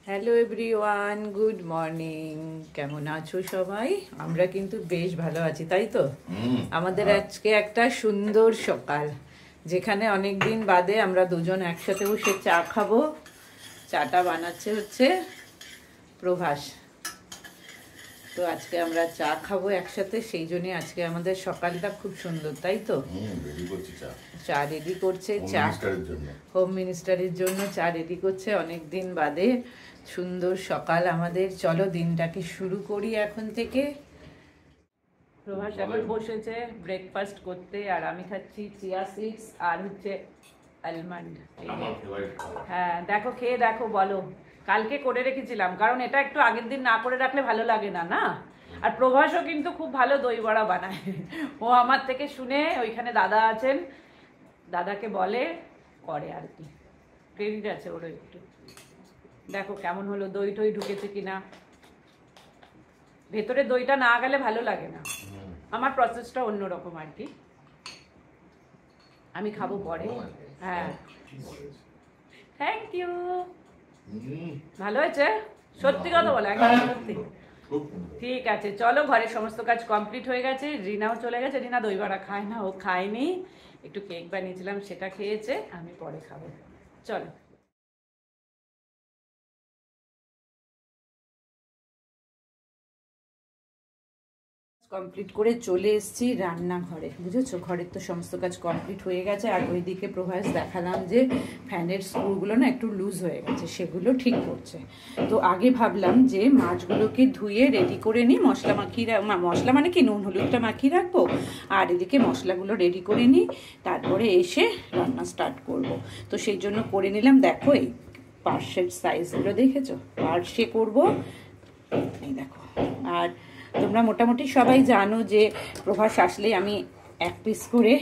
Hello everyone, good morning. কেমন আছো সবাই? আমরা কিন্তু বেশ ভালো আছি, তাই তো? আমাদের আজকে একটা সুন্দর সকাল, যেখানে অনেক দিন বাদে আমরা দুজন একসাথে বসে চা খাবো। চাটা বানাচ্ছে হচ্ছে প্রভাস। তো আজকে আমরা চা খাবো একসাথে, সেই জন্য আজকে আমাদের সকালটা খুব সুন্দর, তাই তো? চা রেডি করছে, চা হোম মিনিস্টারের জন্য চা রেডি করছে অনেক দিন বাদে। সুন্দর সকাল আমাদের। চলো দিনটাকে শুরু করি এখন থেকে। প্রভাস এখন বসেছে ব্রেকফাস্ট করতে, আর আমি খাচ্ছি চিয়া সিডস আর হচ্ছে আলমন্ড। হ্যাঁ দেখো, খেয়ে দেখো, বলো। কালকে করে রেখেছিলাম, কারণ এটা একটু আগের দিন না করে রাখলে ভালো লাগে না, না? আর প্রভাসও কিন্তু খুব ভালো দই বড়া বানায়। ও আমার থেকে শুনে, ওইখানে দাদা আছেন, দাদাকে বলে, করে আর কি। ক্রেডিট আছে ওর একটু। দেখো কেমন হলো, দই টই ঢুকেছে কিনা। ভেতরে দইটা না গেলে ভালো লাগে না। আমার প্রসেসটা অন্যরকম আর কি। আমি খাবো পরে। হ্যাঁ, থ্যাংক ইউ। ভালো হয়েছে, সত্যি কথা বলো, একদম সত্যি। ঠিক আছে, চলো। ঘরের সমস্ত কাজ কমপ্লিট হয়ে গেছে। রিনাও চলে গেছে। রিনা দই বড়া খায় না, ও খায়নি। একটু কেক বানিয়েছিলাম, সেটা খেয়েছে। আমি পরে খাবো। চলো। কমপ্লিট করে চলে এসেছি রান্নাঘরে, বুঝেছো? ঘরের তো সমস্ত কাজ কমপ্লিট হয়ে গেছে। আর ওইদিকে প্রভাস দেখালাম যে ফ্যানের স্ক্রুগুলো না একটু লুজ হয়ে গেছে, সেগুলো ঠিক করছে। তো আগে ভাবলাম যে মাছগুলোকে ধুয়ে রেডি করে নিই, মশলা মাখিয়ে, মশলা মানে কি, নুন হলুদটা মাখিয়ে রাখবো, আর এদিকে মশলাগুলো রেডি করে নিই, তারপরে এসে রান্না স্টার্ট করব। তো সেই জন্য করে নিলাম। দেখো এই পার্সের সাইজগুলো দেখেছো? পার্সে করবো, এই দেখো। আর তোমরা মোটামুটি সবাই জানো যে প্রভাস আসলেই আমি এক পিস করে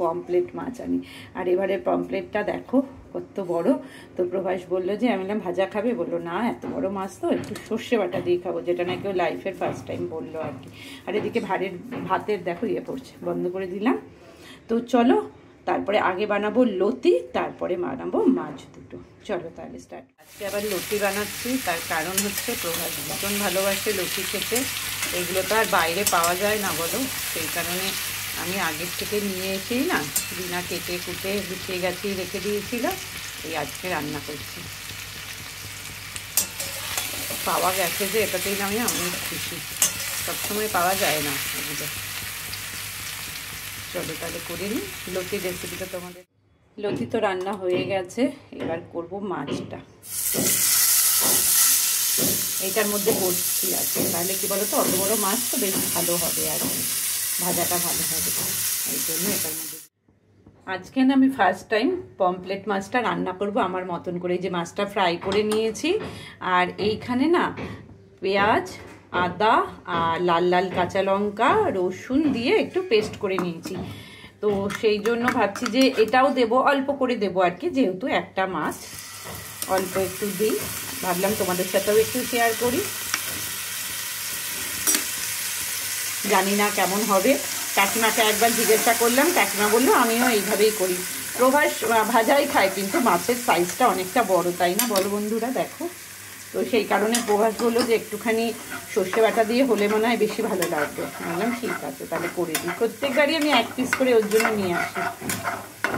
পমপ্লেট মাছ আনি। আর এবারে পমপ্লেটটা দেখো কত বড়। তো প্রভাস বললো যে, আমি বললাম ভাজা খাবে, বললো না এত বড় মাছ তো একটু সর্ষে বাটা দিয়ে খাবো, যেটা নাকি ও লাইফের ফার্স্ট টাইম বললো আর কি। আর এদিকে ভাতের দেখো ইয়ে পড়ছে, বন্ধ করে দিলাম। তো চলো, তারপরে আগে বানাবো লতি, তারপরে বানাবো মাছ দুটো। চলো তাহলে স্টার্ট। আজকে আবার লতি বানাচ্ছি, তার কারণ হচ্ছে প্রভাস ভীষণ ভালোবাসে লতি খেতে। এগুলো তো আর বাইরে পাওয়া যায় না, বলো? সেই কারণে আমি আগের থেকে নিয়ে এসেই না, বিনা কেটে কুটে গুছিয়ে গেছি, রেখে দিয়েছিল। এই আজকে রান্না করছি। পাওয়া গেছে যে, এটাতেই না আমি অনেক খুশি। সবসময় পাওয়া যায় না এগুলো। চলো তাহলে করে নিই লতির রেসিপিটা তোমাদের। লতি তো রান্না হয়ে গেছে, এবার করব মাছটা। এটার মধ্যে করছি আছে, তাহলে কি বলো তো, অত বড় মাছ তো বেশ ভালো হবে আর কি, ভাজাটা ভালো হবে, এই জন্য এটার মধ্যে। আজকে না আমি ফার্স্ট টাইম পমপ্লেট মাছটা রান্না করব আমার মতন করে। যে মাছটা ফ্রাই করে নিয়েছি, আর এইখানে না পেঁয়াজ, আদা আর লাল লাল কাঁচা লঙ্কা, রসুন দিয়ে একটু পেস্ট করে নিয়েছি। তো সেই জন্য ভাবছি যে এটাও দেব, অল্প করে দেবো আর কি, যেহেতু একটা মাছ অল্প একটু দিই। ভাবলাম তোমাদের সাথেও একটু শেয়ার করি। জানি না কেমন হবে, কাকিমাকে একবার জিজ্ঞাসা করলাম, কাকিমা বললো আমিও এইভাবেই করি। প্রভাস ভাজাই খায়, কিন্তু মাছের সাইজটা অনেকটা বড়, তাই না বলো বন্ধুরা? দেখো, তো সেই কারণে প্রভাস বললো যে একটুখানি সর্ষে বাটা দিয়ে হলে মনে হয় বেশি ভালো লাগবে। বললাম ঠিক আছে, তাহলে করে দিই। প্রত্যেকবারই আমি এক পিস করে ওর জন্য নিয়ে আসি।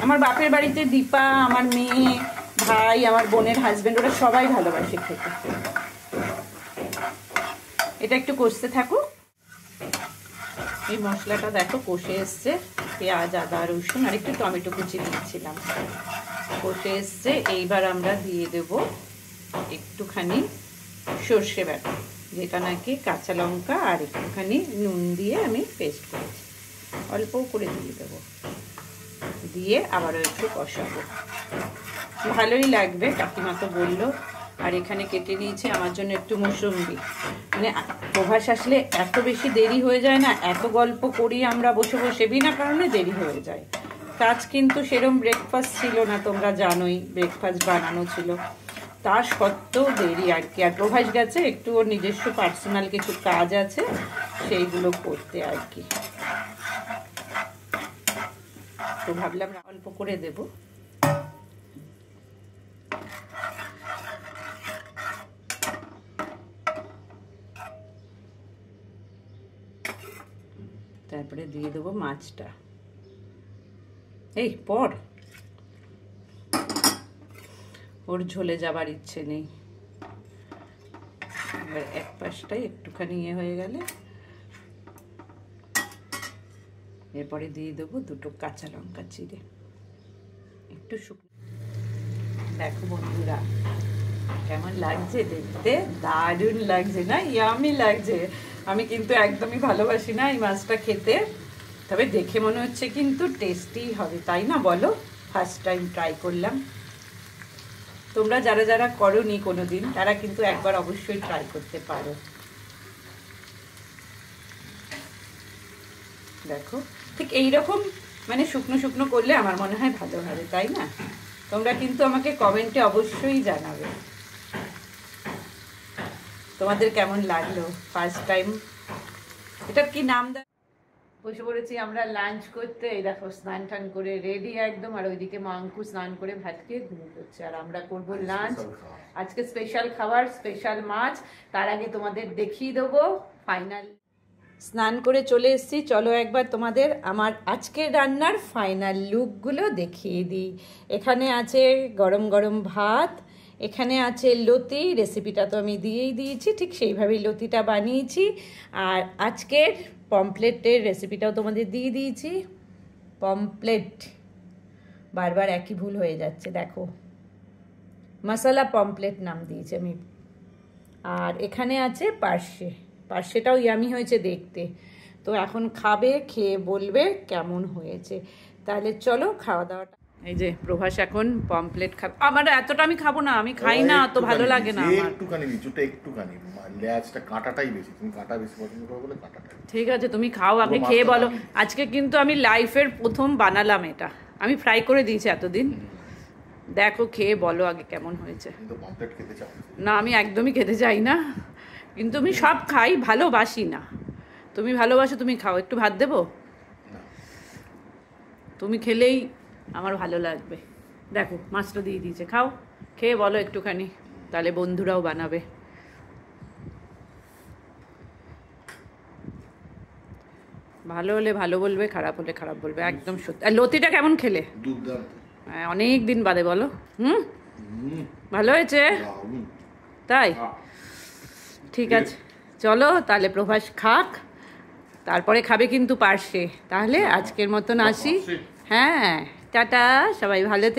আমার বাপের বাড়িতে দীপা, আমার মেয়ে, ভাই, আমার বোনের হাজবেন্ড, ওরা সবাই ভালোবাসে খেতে। এটা একটু কষতে থাকুক। এই মশলাটা দেখো কষে এসছে, পেঁয়াজ, আদা, রসুন আর একটু টমেটো কুচি দিয়েছিলাম, কষে এসছে। এইবার আমরা দিয়ে দেব একটুখানি সর্ষে বাটা, যেটা নাকি কাঁচা লঙ্কা আর একটুখানি নুন দিয়ে আমি পেস্ট করেছি, অল্প করে দিয়ে দেবো। দিয়ে আবারও একটু কষাবো, ভালোই লাগবে, কাকিমা তো বললো। আর এখানে কেটে নিয়েছি আমার জন্য একটু মুসুম্বি। মানে প্রভাস আসলে এত বেশি দেরি হয়ে যায় না, এত গল্প করি আমরা বসে বসে, বিনা কারণে দেরি হয়ে যায়। কাজ কিন্তু সেরকম ব্রেকফাস্ট ছিল না, তোমরা জানোই ব্রেকফাস্ট বানানো ছিল, তা সত্ত্বেও দেরি আর কি। আর প্রভাস গেছে একটু ওর নিজস্ব পার্সোনাল কিছু কাজ আছে, সেইগুলো করতে আর কি। তো ভাবলাম অল্প করে দেবো। তারপরে দিয়ে দেবো মাছটা। এই পর ওর ঝোলে যাবার ইচ্ছে নেই। এবার এক পাশটাই একটুখানি ইয়ে হয়ে গেলে এরপরে দিয়ে দেবো 2টো কাঁচা লঙ্কা চিড়ে, একটু শুকনো। দেখো বন্ধুরা কেমন লাগছে দেখতে, দারুণ লাগছে না? ইয়ামি লাগছে। আমি কিন্তু একদমই ভালোবাসি না এই মাছটা খেতে, তবে দেখে মনে হচ্ছে কিন্তু টেস্টি হবে, তাই না বলো? ফার্স্ট টাইম ট্রাই করলাম। তোমরা যারা যারা করোনি কোনোদিন তারা কিন্তু একবার অবশ্যই ট্রাই করতে পারো। দেখো ঠিক এইরকম মানে শুকনো শুকনো করলে আমার মনে হয় ভালো হবে, তাই না? তোমরা কিন্তু আমাকে কমেন্টে অবশ্যই জানাবে তোমাদের কেমন লাগলো ফার্স্ট টাইম। এটার কি নাম দেয়? বসে পড়েছি আমরা লাঞ্চ করতে। এই দেখো স্নান টান করে রেডি একদম, আর ওইদিকে মাঙ্কু স্নান করে ভাত খেয়ে ঘুমিয়ে পড়ছে, আর আমরা করবো লাঞ্চ। আজকে স্পেশাল খাবার, স্পেশাল মাছ। তার আগে তোমাদের দেখিয়ে দেবো ফাইনাল। স্নান করে চলে এসেছি, চলো একবার তোমাদের আমার আজকের রান্নার ফাইনাল লুকগুলো দেখিয়ে দিই। এখানে আছে গরম গরম ভাত, এখানে আছে লতি, রেসিপিটা তো আমি দিয়েই দিয়েছি, ঠিক সেইভাবেই লতিটা বানিয়েছি। আর আজকের পমপ্লেটের রেসিপিটাও তোমাদের দিয়ে দিয়েছি। পমপ্লেট, বারবার একই ভুল হয়ে যাচ্ছে, দেখো মশলা পমপ্লেট নাম দিয়েছি আমি। আর এখানে আছে পার্শে, পার্শেটাও ইয়ামি হয়েছে দেখতে। তো এখন খাবে, খেয়ে বলবে কেমন হয়েছে। তাহলে চলো খাওয়া দাওয়াটা। এই যে প্রভাস এখন পমপ্লেট খাবে। আমার এতটা আমি খাবো না, আমি খাই না, অত ভালো লাগে না আমার। একটুখানি নিচুটা একটুখানি, লেজটা কাঁটাটাই বেশি, তুমি কাঁটা বেশি পছন্দ করো বলে কাঁটাটাই। ঠিক আছে তুমি খাও, আগে খেয়ে বলো। আজকে কিন্তু আমি লাইফের প্রথম বানালাম এটা, আমি ফ্রাই করে দিয়েছি এতদিন। দেখো খেয়ে বলো আগে কেমন হয়েছে। পমপ্লেট খেতে চাও না? আমি একদমই খেতে চাই না, কিন্তু আমি সব খাই, ভালোবাসি না। তুমি ভালোবাসো, তুমি খাও। একটু ভাত দেবো? তুমি খেলেই আমার ভালো লাগবে। দেখো মাছটা দিয়ে দিয়েছে, খাও, খেয়ে বলো একটুখানি, তাহলে বন্ধুরাও বানাবে। ভালো হলে ভালো বলবে, খারাপ হলে খারাপ বলবে, একদম সত্যি। আর লতিটা কেমন খেলে? অনেক দিন বাদে বলো। ভালো হয়েছে তাই? ঠিক আছে চলো তাহলে প্রভাস খাক, তারপরে খাবে কিন্তু পার্শে। তাহলে আজকের মতন আসি। হ্যাঁ টাটা, সবাই ভালো থেকো।